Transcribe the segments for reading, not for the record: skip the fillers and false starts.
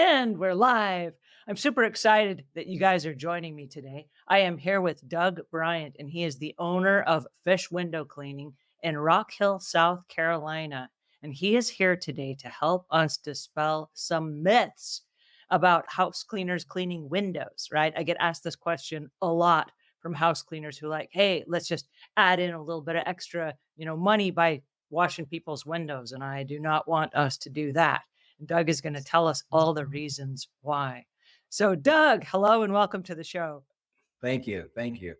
And we're live. I'm super excited that you guys are joining me today. I am here with Doug Bryant, and he is the owner of Fish Window Cleaning in Rock Hill, South Carolina. And he is here today to help us dispel some myths about house cleaners cleaning windows, right? I get asked this question a lot from house cleaners who like, hey, let's just add in a little bit of extra, money by washing people's windows. And I do not want us to do that. Doug is going to tell us all the reasons why. So, Doug, hello and welcome to the show. Thank you. Thank you.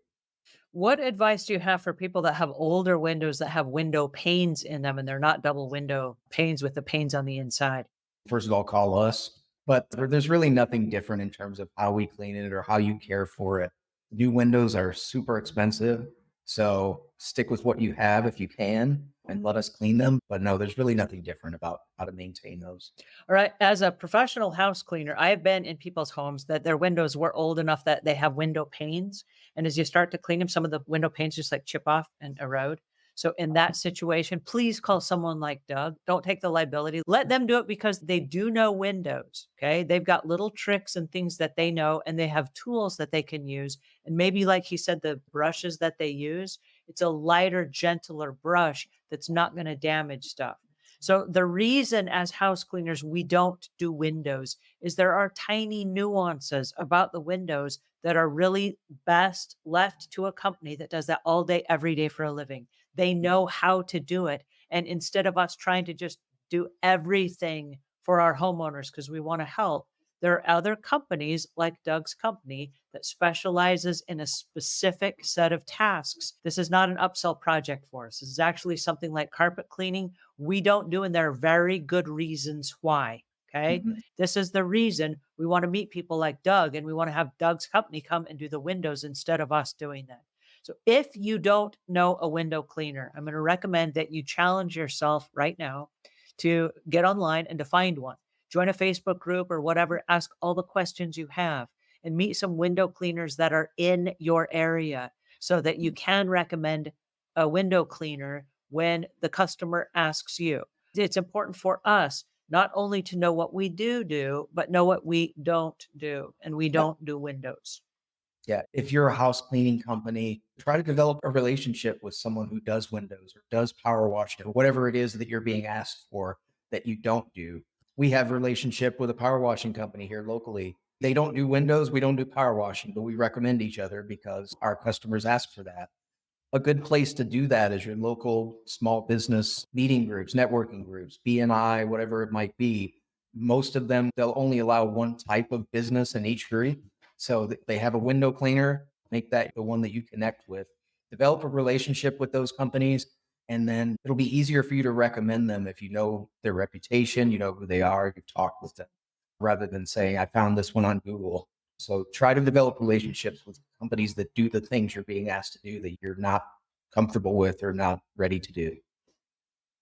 What advice do you have for people that have older windows that have window panes in them and they're not double window panes with the panes on the inside? First of all, call us. But there's really nothing different in terms of how we clean it or how you care for it. New windows are super expensive. So stick with what you have if you can and let us clean them. But no, there's really nothing different about how to maintain those. All right. As a professional house cleaner, I've been in people's homes that their windows were old enough that they have window panes. And as you start to clean them, some of the window panes just like chip off and erode. So in that situation, please call someone like Doug. Don't take the liability. Let them do it because they do know windows. Okay. They've got little tricks and things that they know, and they have tools that they can use. And maybe, like he said, the brushes that they use, it's a lighter, gentler brush that's not going to damage stuff. So the reason as house cleaners we don't do windows is there are tiny nuances about the windows that are really best left to a company that does that all day, every day for a living. They know how to do it. And instead of us trying to just do everything for our homeowners because we want to help, there are other companies like Doug's company that specializes in a specific set of tasks. This is not an upsell project for us. This is actually something like carpet cleaning we don't do, and there are very good reasons why. Okay. Mhm. This is the reason we want to meet people like Doug, and we want to have Doug's company come and do the windows instead of us doing that. So if you don't know a window cleaner, I'm going to recommend that you challenge yourself right now to get online and to find one. Join a Facebook group or whatever, ask all the questions you have and meet some window cleaners that are in your area so that you can recommend a window cleaner when the customer asks you. It's important for us not only to know what we do, but know what we don't do. And we Yeah. don't do windows. Yeah. If you're a house cleaning company, try to develop a relationship with someone who does windows or does power washing or whatever it is that you're being asked for that you don't do. We have a relationship with a power washing company here locally. They don't do windows, we don't do power washing, but we recommend each other because our customers ask for that. A good place to do that is your local small business meeting groups, networking groups, BNI, whatever it might be. Most of them, they'll only allow one type of business in each group. So they have a window cleaner, make that the one that you connect with. Develop a relationship with those companies, and then it'll be easier for you to recommend them if you know their reputation, you know who they are, you've talked with them, rather than saying, I found this one on Google. So try to develop relationships with companies that do the things you're being asked to do that you're not comfortable with or not ready to do.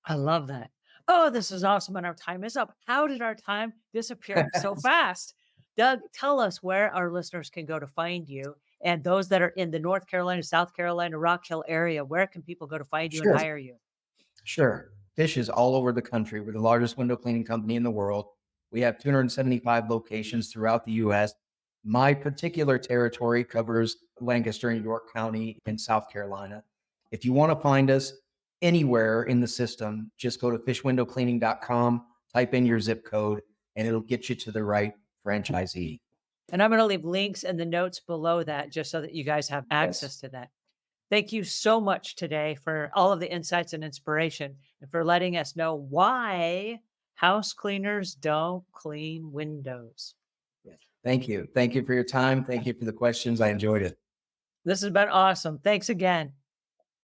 I love that. Oh, this is awesome. And our time is up. How did our time disappear so fast? Doug, tell us where our listeners can go to find you. And those that are in the North Carolina, South Carolina, Rock Hill area, where can people go to find you and Sure. hire you? Sure. Fish is all over the country. We're the largest window cleaning company in the world. We have 275 locations throughout the US. My particular territory covers Lancaster and York County in South Carolina. If you want to find us anywhere in the system, just go to fishwindowcleaning.com, type in your zip code, and it'll get you to the right franchisee. And I'm going to leave links in the notes below that just so that you guys have access to that. Thank you so much today for all of the insights and inspiration and for letting us know why house cleaners don't clean windows. Yes. Thank you. Thank you for your time. Thank you for the questions. I enjoyed it. This has been awesome. Thanks again.